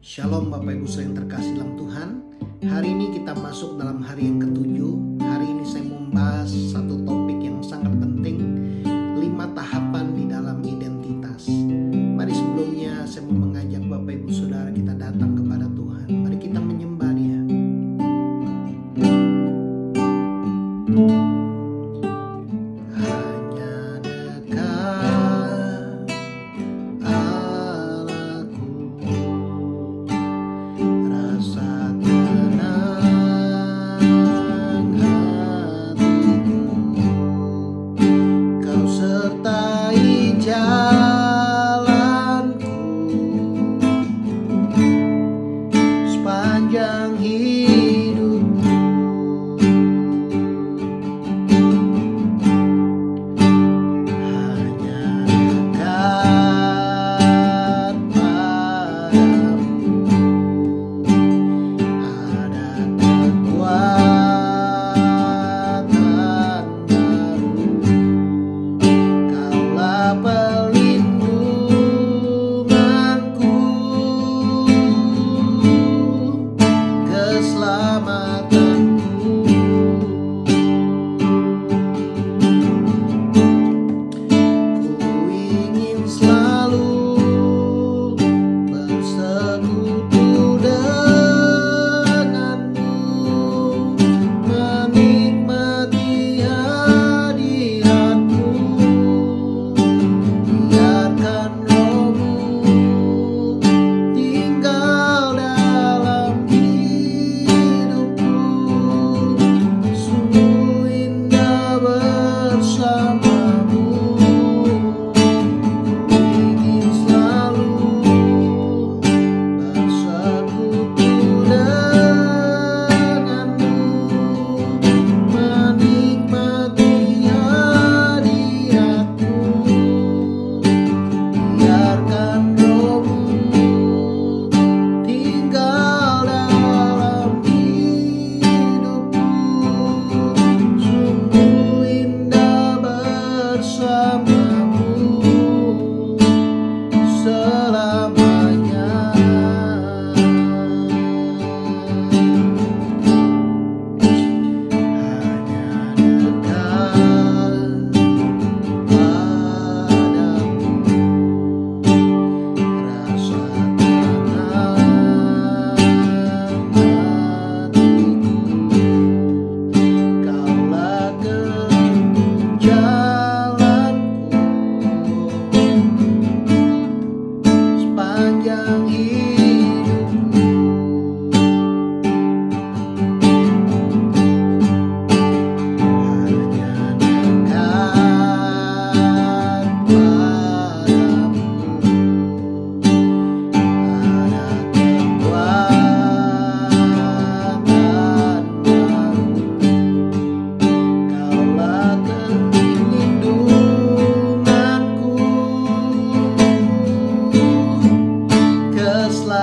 Shalom Bapak Ibu yang terkasih dalam Tuhan. Hari ini kita masuk dalam hari yang ketujuh. Hari ini saya mau membahas satu topik yang sangat penting, 5 tahapan di dalam identitas. Mari sebelumnya saya mau mengajak Bapak Ibu Saudara kita datang kepada Tuhan. Mari kita menyembah Dia. Hanya dekat Allahku, rasa tenang hatiku. Kau sertai jalanku sepanjang hidupku. Hanya dekat padamu ada kekuatan baru. Kaulah perlindunganku, keselamatanku. Ku ingin selalu bersekutu denganmu, menikmati hadiratmu. Biarkan Roh-Mu tinggal dalam hidupku. Sungguh indah bersamamu. Ku ingin selalu bersekutu denganmu, menikmati hadiratmu. Biarkan Roh-Mu tinggal dalam hidupku. Sungguh indah bersamamu selamanya. Hanya dekat padamu, rasa tenang hatiku. Kaulah jalanku sepanjang hidupku. Hanya dekat padamu ada kekuatan baru. Kaulah perlindunganku, keselamatanku.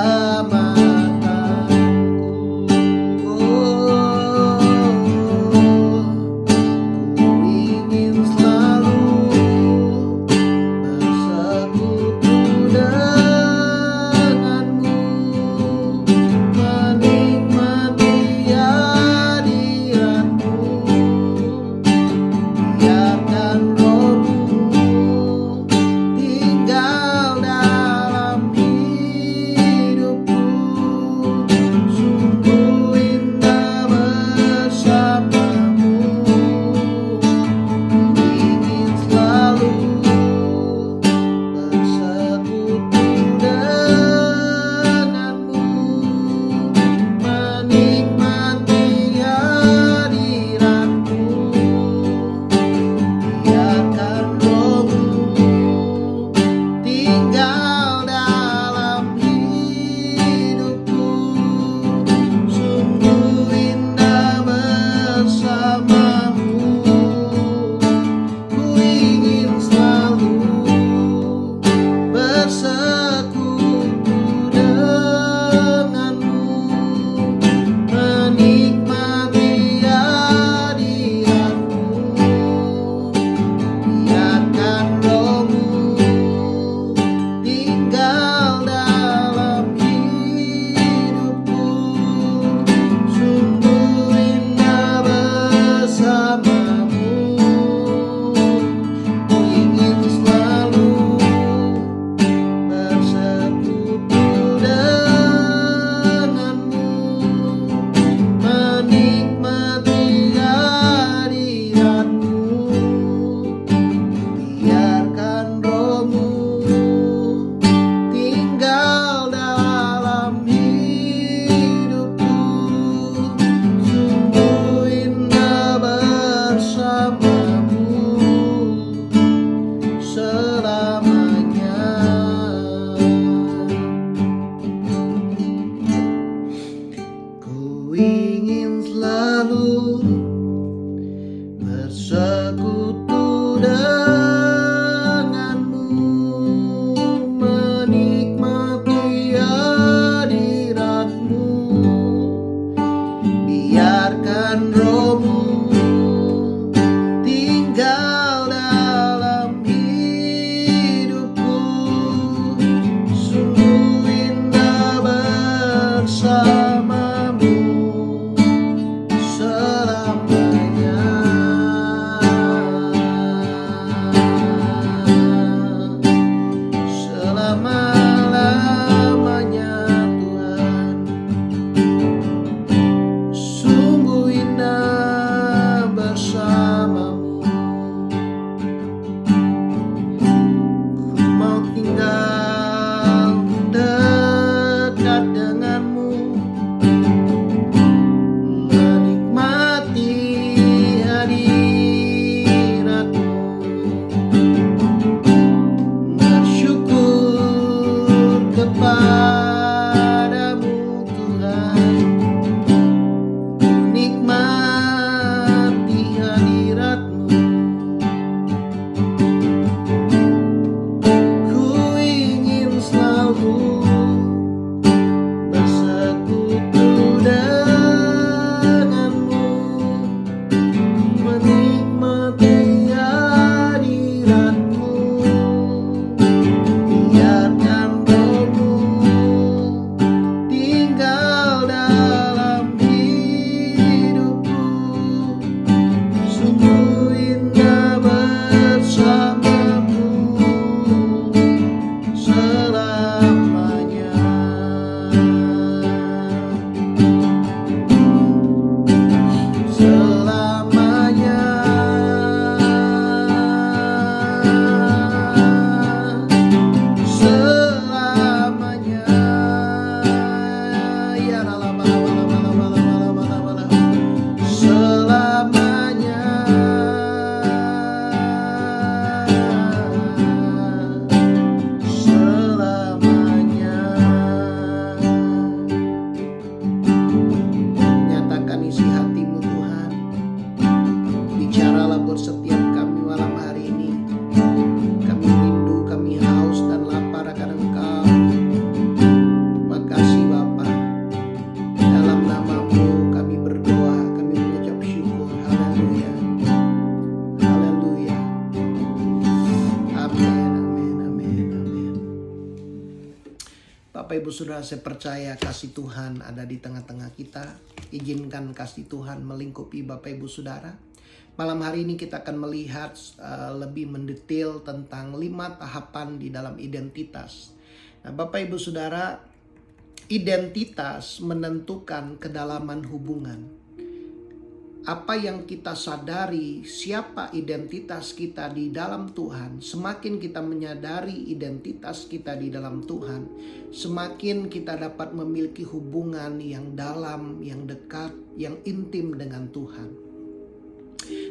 kepadamu Tuhan, ku nikmati hadirat-Mu. Ku ingin selalu bersekutu denganmu, menikmati hadirat-Mu. Biarkan Roh-Mu tinggal dalam hidupku, sungguh indah bersamamu selamanya. Selamanya, selamanya. Ya la la la la la la la la la la la. Selamanya. Selamanya. Nyatakan isi hati-Mu Tuhan. Bicaralah buat setiap kami malam hari ini. Kami rindu, kami haus dan lapar akan Engkau. Makasih Bapa. Dalam nama-Mu kami berdoa, kami mengucap syukur. Haleluya. Haleluya. Amin, amin, amin, amin. Bapak Ibu Saudara, saya percaya kasih Tuhan ada di tengah-tengah kita. Izinkan kasih Tuhan melingkupi Bapak Ibu Saudara. Malam hari ini kita akan melihat lebih mendetail tentang 5 tahapan di dalam identitas. Nah, Bapak Ibu Saudara, identitas menentukan kedalaman hubungan. Apa yang kita sadari, siapa identitas kita di dalam Tuhan, semakin kita menyadari identitas kita di dalam Tuhan, semakin kita dapat memiliki hubungan yang dalam, yang dekat, yang intim dengan Tuhan.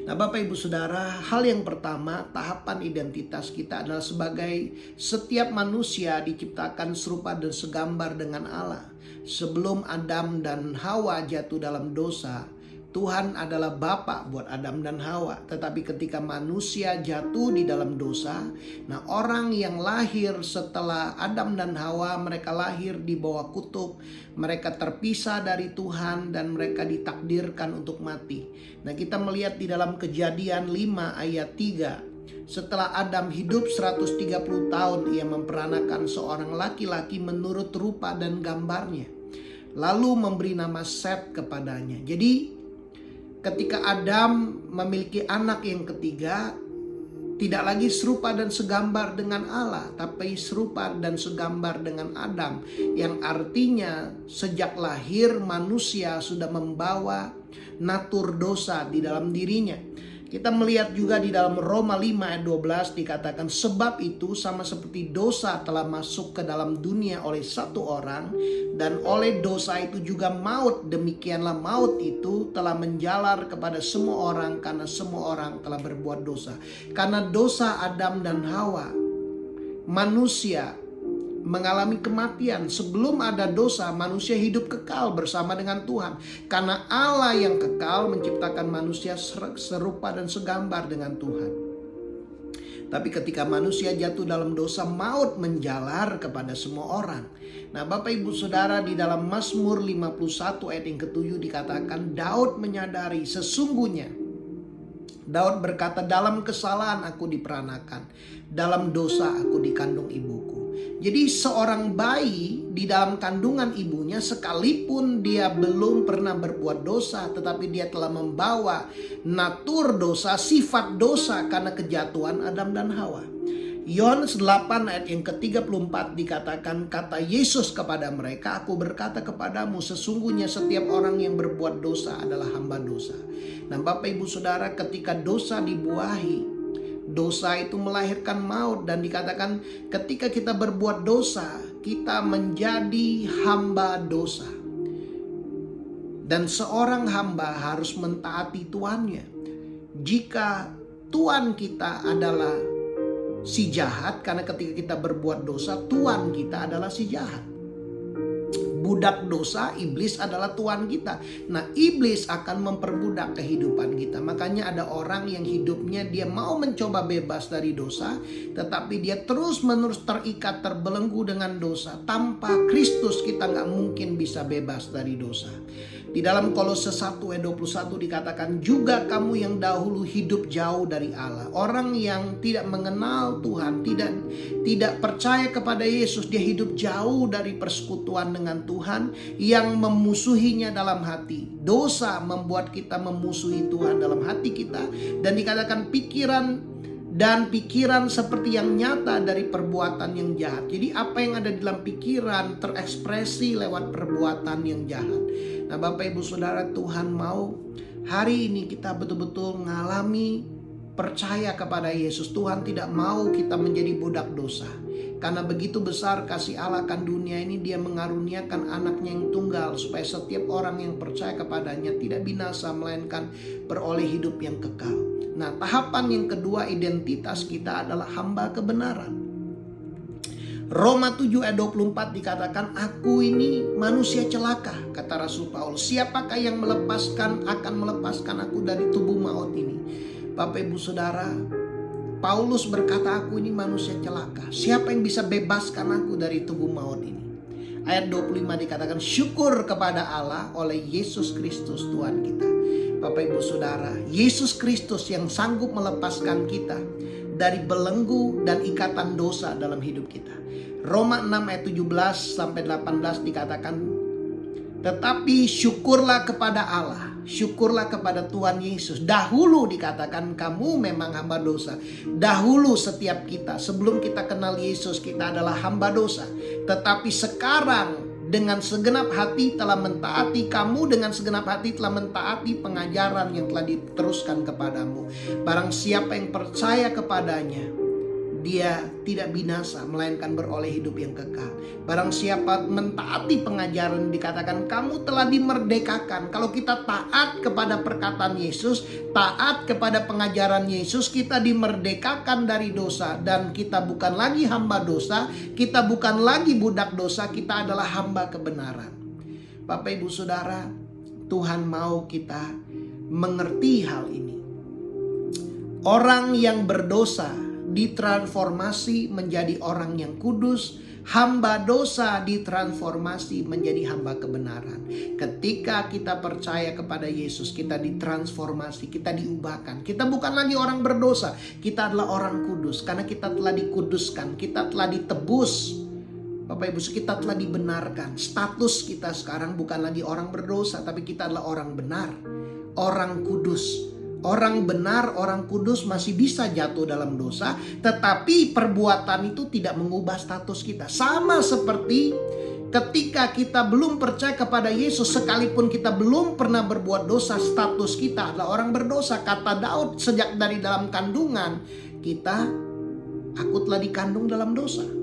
Nah, Bapak Ibu Saudara, hal yang pertama, tahapan identitas kita adalah sebagai setiap manusia diciptakan serupa dan segambar dengan Allah. Sebelum Adam dan Hawa jatuh dalam dosa, Tuhan adalah Bapa buat Adam dan Hawa. Tetapi ketika manusia jatuh di dalam dosa, nah orang yang lahir setelah Adam dan Hawa, mereka lahir di bawah kutuk. Mereka terpisah dari Tuhan dan mereka ditakdirkan untuk mati. Nah, kita melihat di dalam Kejadian 5 ayat 3. Setelah Adam hidup 130 tahun, ia memperanakan seorang laki-laki menurut rupa dan gambarnya. Lalu memberi nama Set kepadanya. Jadi ketika Adam memiliki anak yang ketiga, tidak lagi serupa dan segambar dengan Allah, tapi serupa dan segambar dengan Adam. Yang artinya sejak lahir manusia sudah membawa natur dosa di dalam dirinya. Kita melihat juga di dalam Roma 5 ayat 12 dikatakan, sebab itu sama seperti dosa telah masuk ke dalam dunia oleh satu orang, dan oleh dosa itu juga maut, demikianlah maut itu telah menjalar kepada semua orang karena semua orang telah berbuat dosa. Karena dosa Adam dan Hawa, manusia mengalami kematian. Sebelum ada dosa, manusia hidup kekal bersama dengan Tuhan. Karena Allah yang kekal menciptakan manusia serupa dan segambar dengan Tuhan. Tapi ketika manusia jatuh dalam dosa, maut menjalar kepada semua orang. Nah, Bapak Ibu Saudara, di dalam Mazmur 51 ayat yang ke-7 dikatakan, Daud menyadari sesungguhnya, Daud berkata, dalam kesalahan aku diperanakan, dalam dosa aku dikandung ibuku. Jadi seorang bayi di dalam kandungan ibunya, sekalipun dia belum pernah berbuat dosa, tetapi dia telah membawa natur dosa, sifat dosa karena kejatuhan Adam dan Hawa. Yohanes 8 ayat yang ke-34 dikatakan, kata Yesus kepada mereka, aku berkata kepadamu, sesungguhnya setiap orang yang berbuat dosa adalah hamba dosa. Nah, Bapak Ibu Saudara, ketika dosa dibuahi, dosa itu melahirkan maut, dan dikatakan ketika kita berbuat dosa, kita menjadi hamba dosa. Dan seorang hamba harus mentaati tuannya. Jika tuan kita adalah si jahat, karena ketika kita berbuat dosa, tuan kita adalah si jahat. budak dosa, iblis adalah tuan kita. Nah, iblis akan memperbudak kehidupan kita. Makanya ada orang yang hidupnya dia mau mencoba bebas dari dosa, tetapi dia terus-menerus terikat, terbelenggu dengan dosa. Tanpa Kristus kita nggak mungkin bisa bebas dari dosa. Di dalam Kolose 1 ayat 21 dikatakan, juga kamu yang dahulu hidup jauh dari Allah. Orang yang tidak mengenal Tuhan, tidak percaya kepada Yesus, dia hidup jauh dari persekutuan dengan Tuhan, yang memusuhinya dalam hati. Dosa membuat kita memusuhi Tuhan dalam hati kita, dan dikatakan pikiran seperti yang nyata dari perbuatan yang jahat. Jadi apa yang ada di dalam pikiran terekspresi lewat perbuatan yang jahat. Nah, Bapak Ibu Saudara, Tuhan mau hari ini kita betul-betul mengalami percaya kepada Yesus. Tuhan tidak mau kita menjadi budak dosa. Karena begitu besar kasih Allah akan dunia ini, dia mengaruniakan anaknya yang tunggal, supaya setiap orang yang percaya kepadanya tidak binasa, melainkan beroleh hidup yang kekal. Nah, tahapan yang kedua, identitas kita adalah hamba kebenaran. Roma 7 ayat 24 dikatakan, aku ini manusia celaka, kata Rasul Paulus. Siapakah yang akan melepaskan aku dari tubuh maut ini? Bapak Ibu Saudara, Paulus berkata, aku ini manusia celaka. Siapa yang bisa bebaskan aku dari tubuh maut ini? Ayat 25 dikatakan, syukur kepada Allah oleh Yesus Kristus Tuhan kita. Bapak Ibu Saudara, Yesus Kristus yang sanggup melepaskan kita dari belenggu dan ikatan dosa dalam hidup kita. Roma 6 ayat 17 sampai 18 dikatakan, tetapi syukurlah kepada Allah, syukurlah kepada Tuhan Yesus. Dahulu dikatakan kamu memang hamba dosa. Dahulu setiap kita, sebelum kita kenal Yesus, kita adalah hamba dosa. Tetapi sekarang dengan segenap hati telah mentaati, kamu dengan segenap hati telah mentaati pengajaran yang telah diteruskan kepadamu. Barang siapa yang percaya kepadanya, dia tidak binasa, melainkan beroleh hidup yang kekal. Barang siapa mentaati pengajaran, dikatakan kamu telah dimerdekakan. Kalau kita taat kepada perkataan Yesus, taat kepada pengajaran Yesus, kita dimerdekakan dari dosa. Dan kita bukan lagi hamba dosa, kita bukan lagi budak dosa, kita adalah hamba kebenaran. Bapak Ibu Saudara, Tuhan mau kita mengerti hal ini. Orang yang berdosa ditransformasi menjadi orang yang kudus, hamba dosa ditransformasi menjadi hamba kebenaran. Ketika kita percaya kepada Yesus, kita ditransformasi, kita diubahkan. Kita bukan lagi orang berdosa, kita adalah orang kudus karena kita telah dikuduskan, kita telah ditebus. Bapak Ibu, kita telah dibenarkan. Status kita sekarang bukan lagi orang berdosa, tapi kita adalah orang benar, orang kudus. Orang benar, orang kudus masih bisa jatuh dalam dosa, tetapi perbuatan itu tidak mengubah status kita. Sama seperti ketika kita belum percaya kepada Yesus, sekalipun kita belum pernah berbuat dosa, status kita adalah orang berdosa. Kata Daud, sejak dari dalam kandungan aku telah dikandung dalam dosa.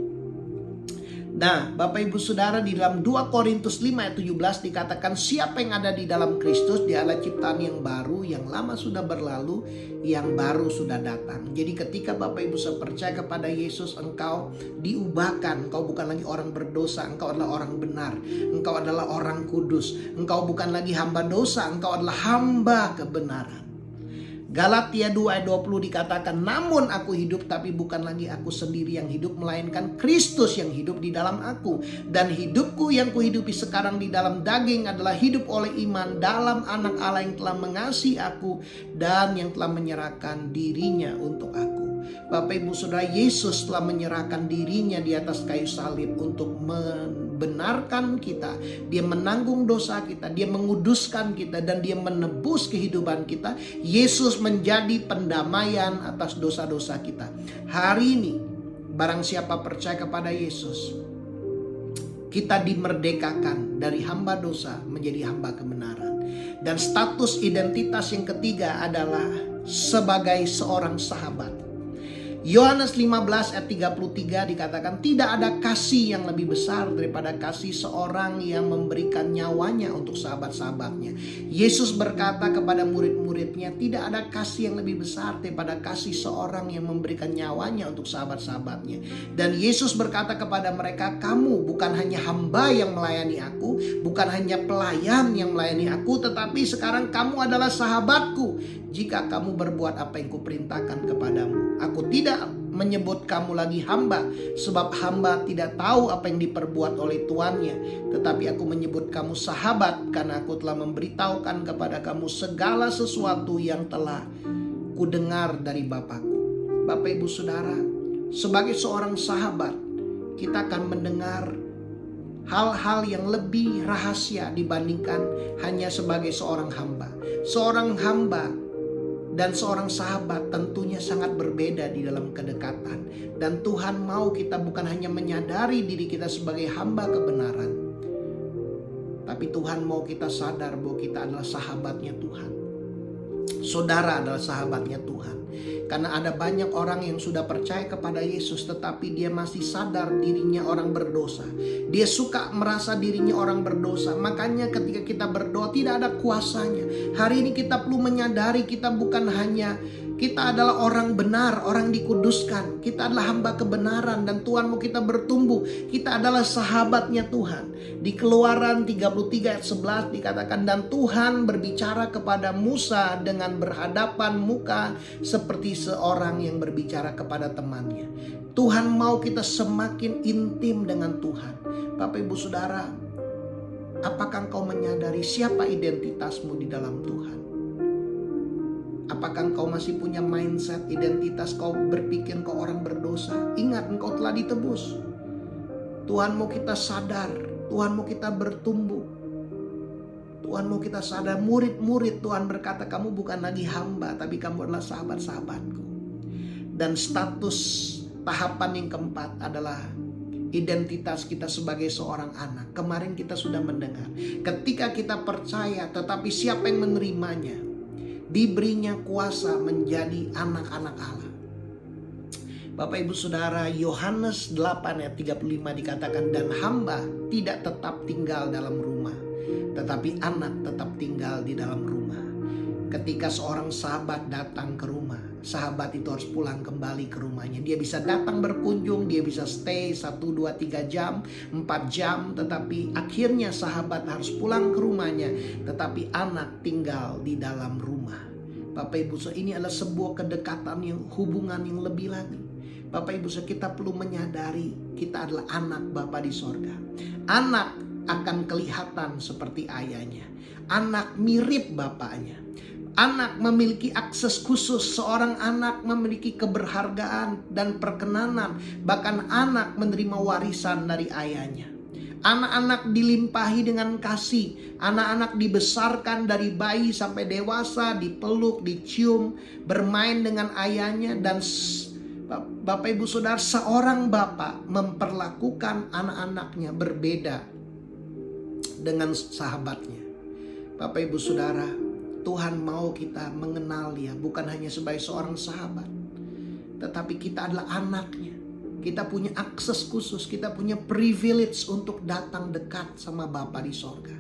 Nah, Bapak Ibu Saudara, di dalam 2 Korintus 5 ayat 17 dikatakan, siapa yang ada di dalam Kristus, dia adalah ciptaan yang baru, yang lama sudah berlalu, yang baru sudah datang. Jadi ketika Bapak Ibu percaya kepada Yesus, engkau diubahkan. Engkau bukan lagi orang berdosa, engkau adalah orang benar. Engkau adalah orang kudus. Engkau bukan lagi hamba dosa, engkau adalah hamba kebenaran. Galatia 2 ayat 20 dikatakan, namun aku hidup, tapi bukan lagi aku sendiri yang hidup, melainkan Kristus yang hidup di dalam aku. Dan hidupku yang kuhidupi sekarang di dalam daging adalah hidup oleh iman dalam Anak Allah yang telah mengasihi aku dan yang telah menyerahkan dirinya untuk aku. Bapak Ibu Saudara, Yesus telah menyerahkan dirinya di atas kayu salib untuk membenarkan kita. Dia menanggung dosa kita, dia menguduskan kita, dan dia menebus kehidupan kita. Yesus menjadi pendamaian atas dosa-dosa kita. Hari ini, barang siapa percaya kepada Yesus, kita dimerdekakan dari hamba dosa menjadi hamba kebenaran. Dan status identitas yang ketiga adalah sebagai seorang sahabat. Yohanes 15 ayat 33 dikatakan, tidak ada kasih yang lebih besar daripada kasih seorang yang memberikan nyawanya untuk sahabat-sahabatnya. Yesus berkata kepada murid-muridnya, tidak ada kasih yang lebih besar daripada kasih seorang yang memberikan nyawanya untuk sahabat-sahabatnya. Dan Yesus berkata kepada mereka, kamu bukan hanya hamba yang melayani aku, bukan hanya pelayan yang melayani aku, tetapi sekarang kamu adalah sahabatku jika kamu berbuat apa yang kuperintahkan kepadamu. Aku tidak menyebut kamu lagi hamba, sebab hamba tidak tahu apa yang diperbuat oleh tuannya. Tetapi aku menyebut kamu sahabat, karena aku telah memberitahukan kepada kamu segala sesuatu yang telah kudengar dari Bapakku. Bapak Ibu Saudara, sebagai seorang sahabat, kita akan mendengar hal-hal yang lebih rahasia dibandingkan hanya sebagai seorang hamba. Seorang hamba dan seorang sahabat tentunya sangat berbeda di dalam kedekatan. Dan Tuhan mau kita bukan hanya menyadari diri kita sebagai hamba kebenaran, tapi Tuhan mau kita sadar bahwa kita adalah sahabatnya Tuhan. Saudara adalah sahabatnya Tuhan. Karena ada banyak orang yang sudah percaya kepada Yesus, tetapi dia masih sadar dirinya orang berdosa. Dia suka merasa dirinya orang berdosa. Makanya ketika kita berdoa tidak ada kuasanya. Hari ini kita perlu menyadari kita bukan hanya, kita adalah orang benar, orang dikuduskan. Kita adalah hamba kebenaran dan Tuhan mau kita bertumbuh. Kita adalah sahabatnya Tuhan. Di Keluaran 33 ayat 11 dikatakan, dan Tuhan berbicara kepada Musa dengan berhadapan muka seperti seorang yang berbicara kepada temannya. Tuhan mau kita semakin intim dengan Tuhan. Bapak Ibu Saudara, apakah engkau menyadari siapa identitasmu di dalam Tuhan? Apakah engkau masih punya mindset identitas kau berpikir kau orang berdosa? Ingat, engkau telah ditebus. Tuhan mau kita sadar, Tuhan mau kita bertumbuh. Tuhan mau kita sadar, murid-murid Tuhan berkata, kamu bukan lagi hamba, tapi kamu adalah sahabat-sahabatku. Dan status tahapan yang keempat adalah identitas kita sebagai seorang anak. Kemarin kita sudah mendengar, ketika kita percaya tetapi siapa yang menerimanya, diberinya kuasa menjadi anak-anak Allah. Bapak Ibu Saudara, Yohanes 8 ayat 35 dikatakan, dan hamba tidak tetap tinggal dalam rumah, tetapi anak tetap tinggal di dalam rumah. Ketika seorang sahabat datang ke rumah, sahabat itu harus pulang kembali ke rumahnya. Dia bisa datang berkunjung, dia bisa stay 1, 2, 3 jam, 4 jam. Tetapi akhirnya sahabat harus pulang ke rumahnya, tetapi anak tinggal di dalam rumah. Bapak Ibu Saudara, ini adalah sebuah kedekatan yang hubungan yang lebih lagi. Bapak Ibu Saudara, kita perlu menyadari kita adalah anak Bapa di sorga. Anak akan kelihatan seperti ayahnya. Anak mirip bapaknya. Anak memiliki akses khusus. Seorang anak memiliki keberhargaan dan perkenanan. Bahkan anak menerima warisan dari ayahnya. Anak-anak dilimpahi dengan kasih. Anak-anak dibesarkan dari bayi sampai dewasa, dipeluk, dicium, bermain dengan ayahnya. Dan Bapak Ibu Saudara, seorang bapak memperlakukan anak-anaknya berbeda dengan sahabatnya. Bapak Ibu Saudara, Tuhan mau kita mengenal dia bukan hanya sebagai seorang sahabat, tetapi kita adalah anaknya. Kita punya akses khusus, kita punya privilege untuk datang dekat sama Bapa di sorga.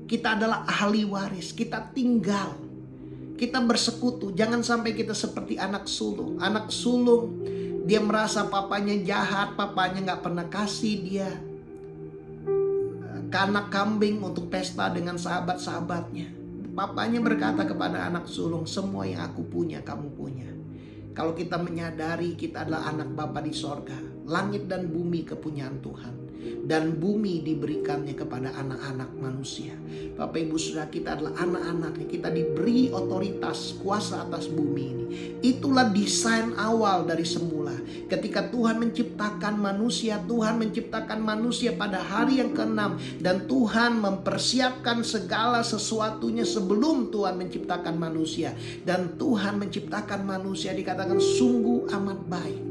Kita adalah ahli waris, kita tinggal, kita bersekutu. Jangan sampai kita seperti anak sulung. Anak sulung, dia merasa papanya jahat, papanya gak pernah kasih dia kanak kambing untuk pesta dengan sahabat-sahabatnya. Papanya berkata kepada anak sulung, semua yang aku punya kamu punya. Kalau kita menyadari kita adalah anak Bapa di sorga, langit dan bumi kepunyaan Tuhan, dan bumi diberikannya kepada anak-anak manusia. Bapak Ibu Saudara, kita adalah anak-anaknya. Kita diberi otoritas kuasa atas bumi ini. Itulah desain awal dari semula. Ketika Tuhan menciptakan manusia, Tuhan menciptakan manusia pada hari yang ke-6. Dan Tuhan mempersiapkan segala sesuatunya sebelum Tuhan menciptakan manusia. Dan Tuhan menciptakan manusia dikatakan sungguh amat baik.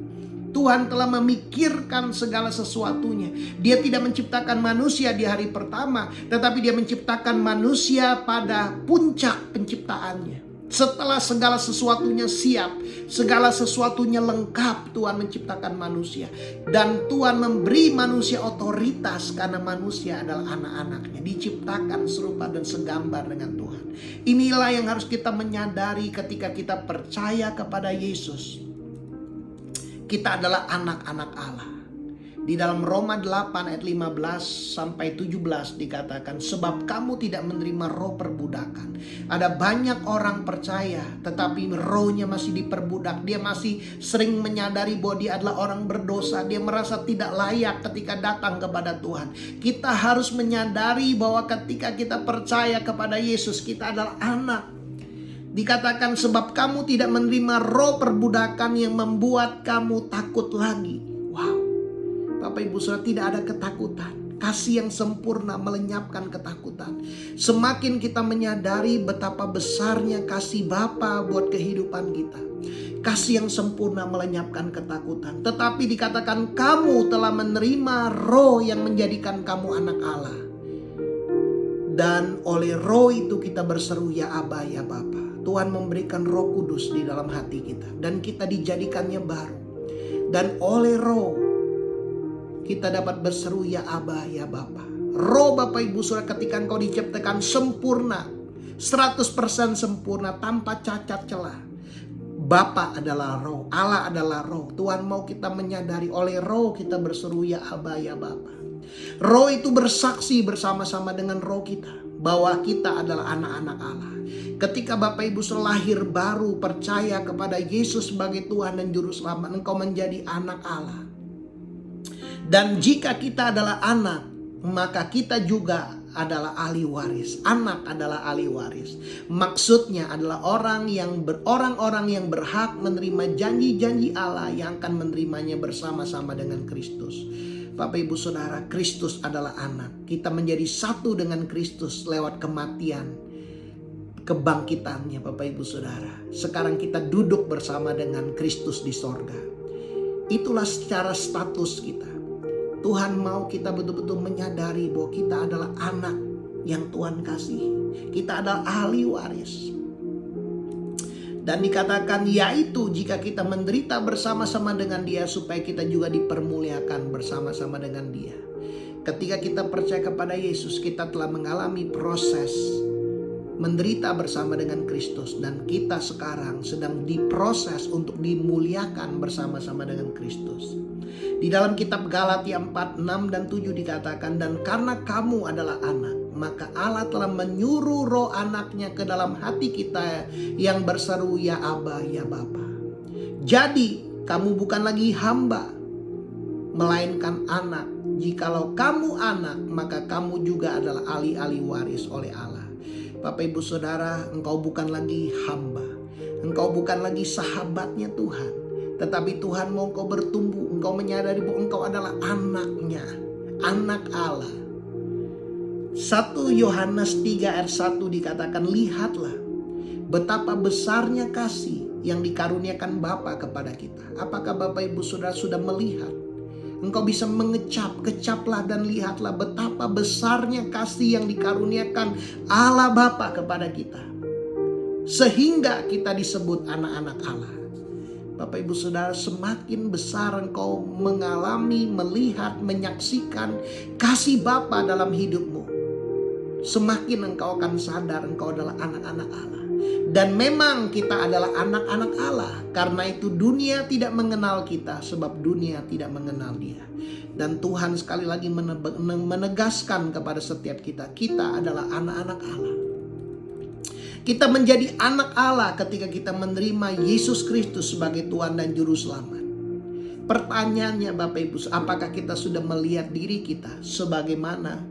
Tuhan telah memikirkan segala sesuatunya. Dia tidak menciptakan manusia di hari pertama, tetapi dia menciptakan manusia pada puncak penciptaannya. Setelah segala sesuatunya siap, segala sesuatunya lengkap, Tuhan menciptakan manusia. Dan Tuhan memberi manusia otoritas karena manusia adalah anak-anaknya. Diciptakan serupa dan segambar dengan Tuhan. Inilah yang harus kita menyadari ketika kita percaya kepada Yesus. Kita adalah anak-anak Allah. Di dalam Roma 8 ayat 15 sampai 17 dikatakan, sebab kamu tidak menerima roh perbudakan. Ada banyak orang percaya tetapi rohnya masih diperbudak. Dia masih sering menyadari bahwa dia adalah orang berdosa. Dia merasa tidak layak ketika datang kepada Tuhan. Kita harus menyadari bahwa ketika kita percaya kepada Yesus, kita adalah anak. Dikatakan sebab kamu tidak menerima roh perbudakan yang membuat kamu takut lagi. Wow. Bapak Ibu Saudara, tidak ada ketakutan. Kasih yang sempurna melenyapkan ketakutan. Semakin kita menyadari betapa besarnya kasih Bapa buat kehidupan kita, kasih yang sempurna melenyapkan ketakutan. Tetapi dikatakan kamu telah menerima roh yang menjadikan kamu anak Allah. Dan oleh roh itu kita berseru ya Aba ya Bapa. Tuhan memberikan Roh Kudus di dalam hati kita. Dan kita dijadikannya baru. Dan oleh roh kita dapat berseru ya Aba ya Bapa. Roh Bapak Ibu Saudara, ketika engkau diciptakan sempurna, 100% sempurna tanpa cacat celah. Bapa adalah roh, Allah adalah roh. Tuhan mau kita menyadari oleh roh kita berseru ya Aba ya Bapa. Roh itu bersaksi bersama-sama dengan roh kita bahwa kita adalah anak-anak Allah. Ketika Bapak Ibu Saudara lahir baru, percaya kepada Yesus sebagai Tuhan dan Juru Selamat, engkau menjadi anak Allah. Dan jika kita adalah anak, maka kita juga adalah ahli waris. Anak adalah ahli waris. Maksudnya adalah orang-orang yang berhak menerima janji-janji Allah yang akan menerimanya bersama-sama dengan Kristus. Bapak Ibu Saudara, Kristus adalah anak. Kita menjadi satu dengan Kristus lewat kematian, kebangkitannya Bapak Ibu Saudara. Sekarang kita duduk bersama dengan Kristus di sorga. Itulah secara status kita. Tuhan mau kita betul-betul menyadari bahwa kita adalah anak yang Tuhan kasih. Kita adalah ahli waris. Dan dikatakan yaitu jika kita menderita bersama-sama dengan Dia, supaya kita juga dipermuliakan bersama-sama dengan Dia. Ketika kita percaya kepada Yesus, kita telah mengalami proses menderita bersama dengan Kristus. Dan kita sekarang sedang diproses untuk dimuliakan bersama-sama dengan Kristus. Di dalam kitab Galatia 4, 6 dan 7 dikatakan, dan karena kamu adalah anak, maka Allah telah menyuruh roh anaknya ke dalam hati kita yang berseru ya Aba ya Bapa. Jadi kamu bukan lagi hamba, melainkan anak. Jikalau kamu anak, maka kamu juga adalah ahli-ahli waris oleh Allah. Bapak Ibu Saudara, engkau bukan lagi hamba. Engkau bukan lagi sahabatnya Tuhan. Tetapi Tuhan mau engkau bertumbuh. Engkau menyadari bahwa engkau adalah anaknya. Anak Allah. 1 Yohanes 3 ayat 1 dikatakan, lihatlah betapa besarnya kasih yang dikaruniakan Bapa kepada kita. Apakah Bapak Ibu Saudara sudah melihat? Engkau bisa mengecap, kecaplah dan lihatlah betapa besarnya kasih yang dikaruniakan Allah Bapa kepada kita. Sehingga kita disebut anak-anak Allah. Bapak Ibu Saudara, semakin besar engkau mengalami, melihat, menyaksikan kasih Bapa dalam hidupmu, semakin engkau akan sadar engkau adalah anak-anak Allah. Dan memang kita adalah anak-anak Allah. Karena itu dunia tidak mengenal kita, sebab dunia tidak mengenal Dia. Dan Tuhan sekali lagi menegaskan kepada setiap kita, kita adalah anak-anak Allah. Kita menjadi anak Allah ketika kita menerima Yesus Kristus sebagai Tuhan dan Juru Selamat. Pertanyaannya Bapak Ibu, apakah kita sudah melihat diri kita sebagaimana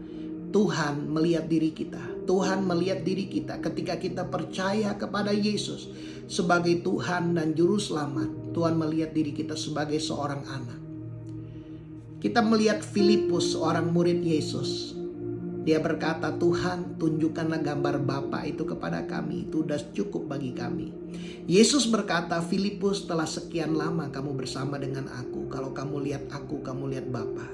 Tuhan melihat diri kita? Tuhan melihat diri kita ketika kita percaya kepada Yesus sebagai Tuhan dan Juru Selamat. Tuhan melihat diri kita sebagai seorang anak. Kita melihat Filipus, seorang murid Yesus. Dia berkata, Tuhan tunjukkanlah gambar Bapa itu kepada kami, itu sudah cukup bagi kami. Yesus berkata, Filipus, telah sekian lama kamu bersama dengan aku. Kalau kamu lihat aku, kamu lihat Bapa.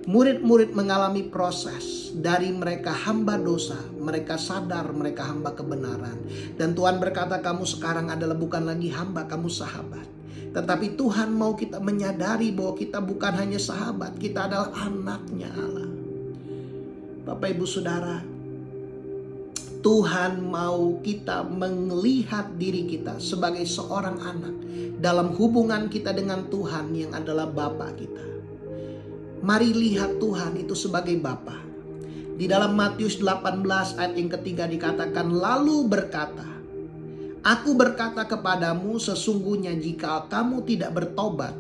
Murid-murid mengalami proses dari mereka hamba dosa, mereka sadar mereka hamba kebenaran. Dan Tuhan berkata, kamu sekarang adalah bukan lagi hamba, kamu sahabat. Tetapi Tuhan mau kita menyadari bahwa kita bukan hanya sahabat, kita adalah anaknya Allah. Bapak Ibu Saudara, Tuhan mau kita melihat diri kita sebagai seorang anak dalam hubungan kita dengan Tuhan yang adalah Bapa kita. Mari lihat Tuhan itu sebagai Bapa. Di dalam Matius 18 ayat yang ketiga dikatakan, lalu berkata, aku berkata kepadamu, sesungguhnya jika kamu tidak bertobat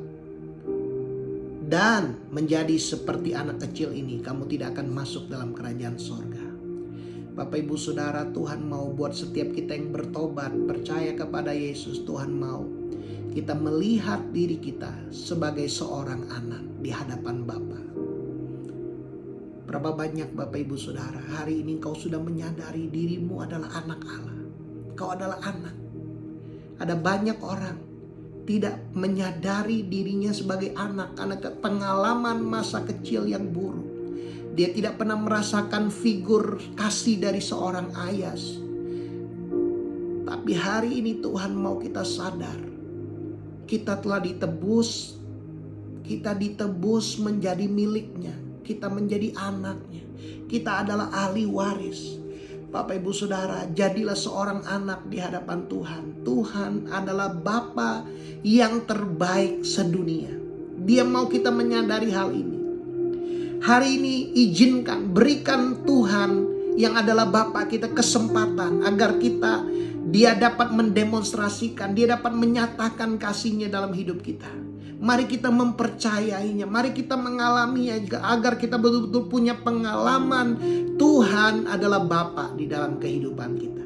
dan menjadi seperti anak kecil ini, kamu tidak akan masuk dalam kerajaan sorga. Bapak Ibu Saudara, Tuhan mau buat setiap kita yang bertobat, percaya kepada Yesus. Tuhan mau kita melihat diri kita sebagai seorang anak di hadapan Bapa. Berapa banyak Bapak Ibu Saudara, hari ini kau sudah menyadari dirimu adalah anak Allah. Kau adalah anak. Ada banyak orang tidak menyadari dirinya sebagai anak karena pengalaman masa kecil yang buruk. Dia tidak pernah merasakan figur kasih dari seorang ayah. Tapi hari ini Tuhan mau kita sadar, kita telah ditebus, kita ditebus menjadi miliknya, kita menjadi anaknya, kita adalah ahli waris. Bapak Ibu Saudara, jadilah seorang anak di hadapan Tuhan. Tuhan adalah Bapa yang terbaik sedunia. Dia mau kita menyadari hal ini. Hari ini izinkan, berikan Tuhan yang adalah Bapa kita kesempatan agar dia dapat mendemonstrasikan, dia dapat menyatakan kasih-Nya dalam hidup kita. Mari kita mempercayainya, mari kita mengalaminya agar kita betul-betul punya pengalaman Tuhan adalah Bapa di dalam kehidupan kita.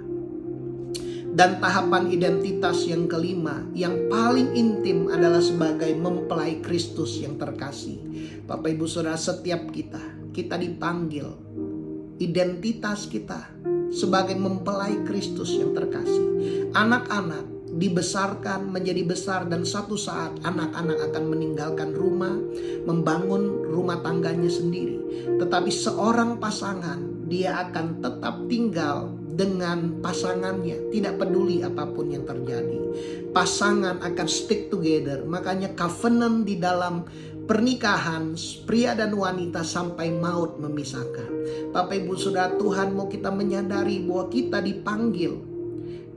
Dan tahapan identitas yang kelima, yang paling intim adalah sebagai mempelai Kristus yang terkasih. Bapak Ibu Saudara, setiap kita dipanggil identitas kita sebagai mempelai Kristus yang terkasih. Anak-anak dibesarkan menjadi besar dan satu saat anak-anak akan meninggalkan rumah, membangun rumah tangganya sendiri. Tetapi seorang pasangan, dia akan tetap tinggal dengan pasangannya, tidak peduli apapun yang terjadi. Pasangan akan stick together. Makanya covenant di dalam pernikahan pria dan wanita sampai maut memisahkan. Bapak Ibu Saudara, Tuhan mau kita menyadari bahwa kita dipanggil.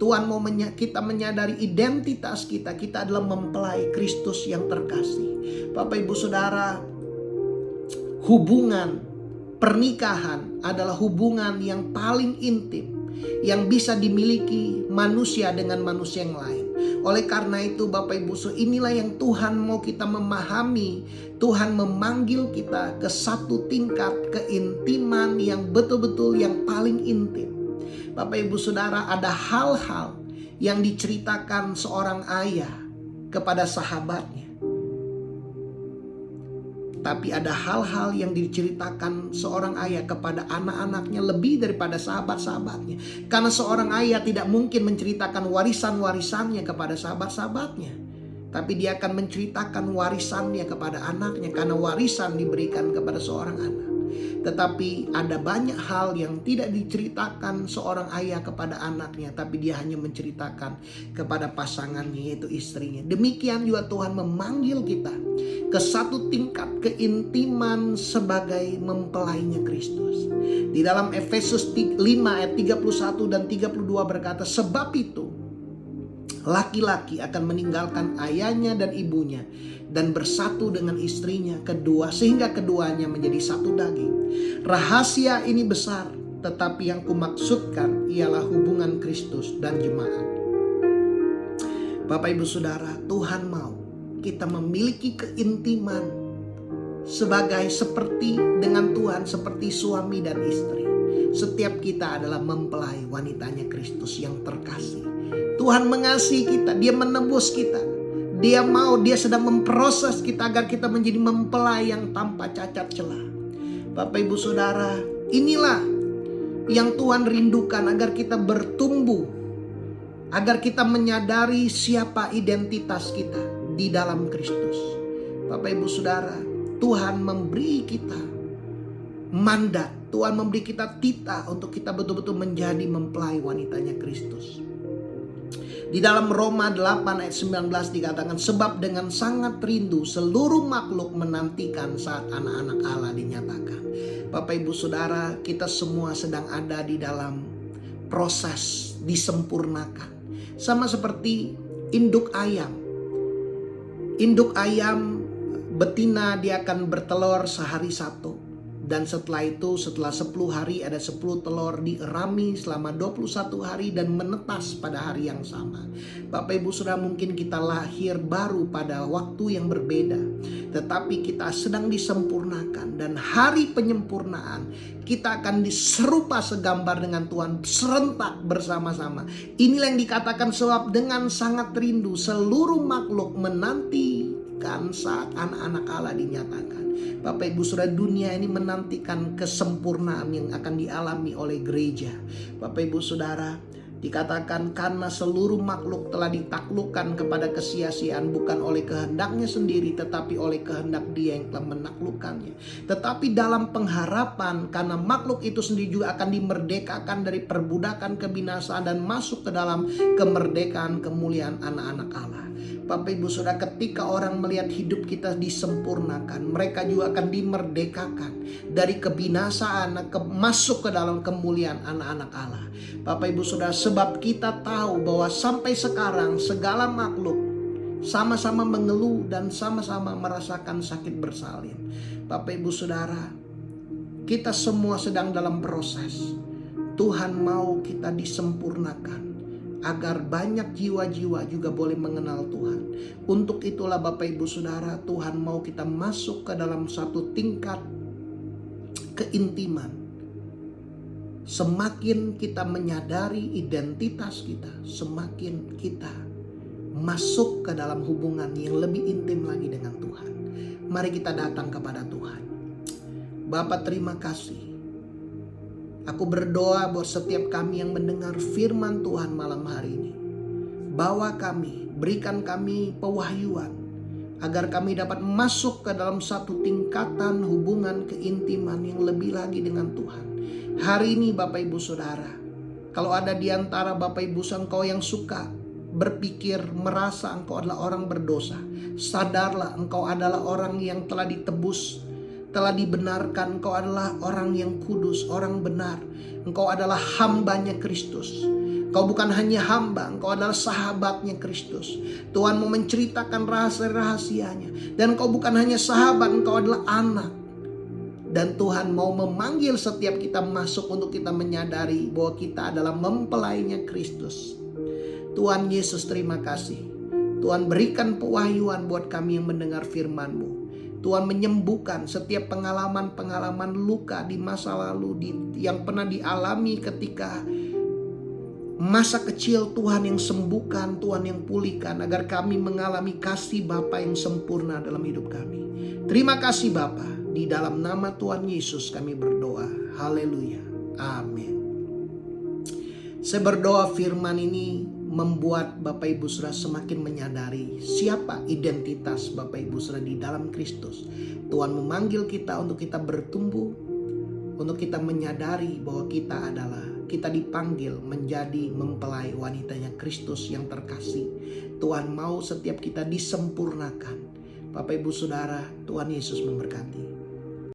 Tuhan mau kita menyadari identitas kita. Kita adalah mempelai Kristus yang terkasih. Bapak Ibu Saudara, hubungan pernikahan adalah hubungan yang paling intim yang bisa dimiliki manusia dengan manusia yang lain. Oleh karena itu Bapak Ibu Saudara, inilah yang Tuhan mau kita memahami. Tuhan memanggil kita ke satu tingkat keintiman yang betul-betul yang paling intim. Bapak Ibu Saudara, ada hal-hal yang diceritakan seorang ayah kepada sahabatnya. Tapi ada hal-hal yang diceritakan seorang ayah kepada anak-anaknya lebih daripada sahabat-sahabatnya. Karena seorang ayah tidak mungkin menceritakan warisan-warisannya kepada sahabat-sahabatnya. Tapi dia akan menceritakan warisannya kepada anaknya. Karena warisan diberikan kepada seorang anak. Tetapi ada banyak hal yang tidak diceritakan seorang ayah kepada anaknya, tapi dia hanya menceritakan kepada pasangannya, yaitu istrinya. Demikian juga Tuhan memanggil kita ke satu tingkat keintiman sebagai mempelainya Kristus. Di dalam Efesus 5 ayat 31 dan 32 berkata, sebab itu laki-laki akan meninggalkan ayahnya dan ibunya dan bersatu dengan istrinya sehingga keduanya menjadi satu daging. Rahasia ini besar, tetapi yang kumaksudkan ialah hubungan Kristus dan jemaat. Bapak Ibu Saudara, Tuhan mau kita memiliki keintiman seperti dengan Tuhan, seperti suami dan istri. Setiap kita adalah mempelai wanitanya Kristus yang terkasih. Tuhan mengasihi kita, Dia menebus kita. Dia sedang memproses kita agar kita menjadi mempelai yang tanpa cacat celah. Bapak Ibu Saudara, inilah yang Tuhan rindukan agar kita bertumbuh. Agar kita menyadari siapa identitas kita di dalam Kristus. Bapak Ibu Saudara, Tuhan memberi kita mandat. Tuhan memberi kita titah untuk kita betul-betul menjadi mempelai wanitanya Kristus. Di dalam Roma 8 ayat 19 dikatakan, sebab dengan sangat rindu seluruh makhluk menantikan saat anak-anak Allah dinyatakan. Bapak Ibu Saudara, kita semua sedang ada di dalam proses disempurnakan. Sama seperti induk ayam. Induk ayam betina dia akan bertelur sehari satu. Dan setelah itu, setelah 10 hari ada 10 telur dierami selama 21 hari dan menetas pada hari yang sama. Bapak Ibu Saudara, mungkin kita lahir baru pada waktu yang berbeda, tetapi kita sedang disempurnakan, dan hari penyempurnaan kita akan diserupa segambar dengan Tuhan serentak bersama-sama. Inilah yang dikatakan sebab dengan sangat rindu seluruh makhluk menantikan saat anak-anak Allah dinyatakan. Bapak Ibu Saudara, dunia ini menantikan kesempurnaan yang akan dialami oleh gereja. Bapak Ibu Saudara, dikatakan karena seluruh makhluk telah ditaklukkan kepada kesia-siaan, bukan oleh kehendaknya sendiri tetapi oleh kehendak Dia yang telah menaklukkannya. Tetapi dalam pengharapan karena makhluk itu sendiri juga akan dimerdekakan dari perbudakan kebinasaan dan masuk ke dalam kemerdekaan kemuliaan anak-anak Allah. Bapak Ibu Saudara, ketika orang melihat hidup kita disempurnakan, mereka juga akan dimerdekakan dari kebinasaan, masuk ke dalam kemuliaan anak-anak Allah. Bapak Ibu Saudara, sebab kita tahu bahwa sampai sekarang segala makhluk sama-sama mengeluh dan sama-sama merasakan sakit bersalin. Bapak Ibu Saudara, kita semua sedang dalam proses. Tuhan mau kita disempurnakan agar banyak jiwa-jiwa juga boleh mengenal Tuhan. Untuk itulah Bapak Ibu Saudara, Tuhan mau kita masuk ke dalam satu tingkat keintiman. Semakin kita menyadari identitas kita, semakin kita masuk ke dalam hubungan yang lebih intim lagi dengan Tuhan. Mari kita datang kepada Tuhan. Bapa, terima kasih. Aku berdoa buat setiap kami yang mendengar firman Tuhan malam hari ini. Bawa kami, berikan kami pewahyuan, agar kami dapat masuk ke dalam satu tingkatan hubungan keintiman yang lebih lagi dengan Tuhan. Hari ini Bapak Ibu Saudara, kalau ada di antara Bapak Ibu engkau yang suka berpikir, merasa engkau adalah orang berdosa, sadarlah engkau adalah orang yang telah ditebus, telah dibenarkan. Engkau adalah orang yang kudus, orang benar. Engkau adalah hambanya Kristus. Engkau bukan hanya hamba, engkau adalah sahabatnya Kristus. Tuhan mau menceritakan rahasia-rahasianya. Dan engkau bukan hanya sahabat, engkau adalah anak. Dan Tuhan mau memanggil setiap kita masuk untuk kita menyadari bahwa kita adalah mempelainya Kristus. Tuhan Yesus, terima kasih. Tuhan berikan pewahyuan buat kami yang mendengar firman-Mu. Tuhan menyembuhkan setiap pengalaman-pengalaman luka di masa lalu yang pernah dialami ketika masa kecil. Tuhan yang sembuhkan, Tuhan yang pulihkan, agar kami mengalami kasih Bapa yang sempurna dalam hidup kami. Terima kasih Bapa, di dalam nama Tuhan Yesus kami berdoa. Haleluya. Amin. Saya berdoa firman ini membuat Bapak Ibu Saudara semakin menyadari siapa identitas Bapak Ibu Saudara di dalam Kristus. Tuhan memanggil kita untuk kita bertumbuh, untuk kita menyadari bahwa kita dipanggil menjadi mempelai wanitanya Kristus yang terkasih. Tuhan mau setiap kita disempurnakan. Bapak Ibu Saudara, Tuhan Yesus memberkati.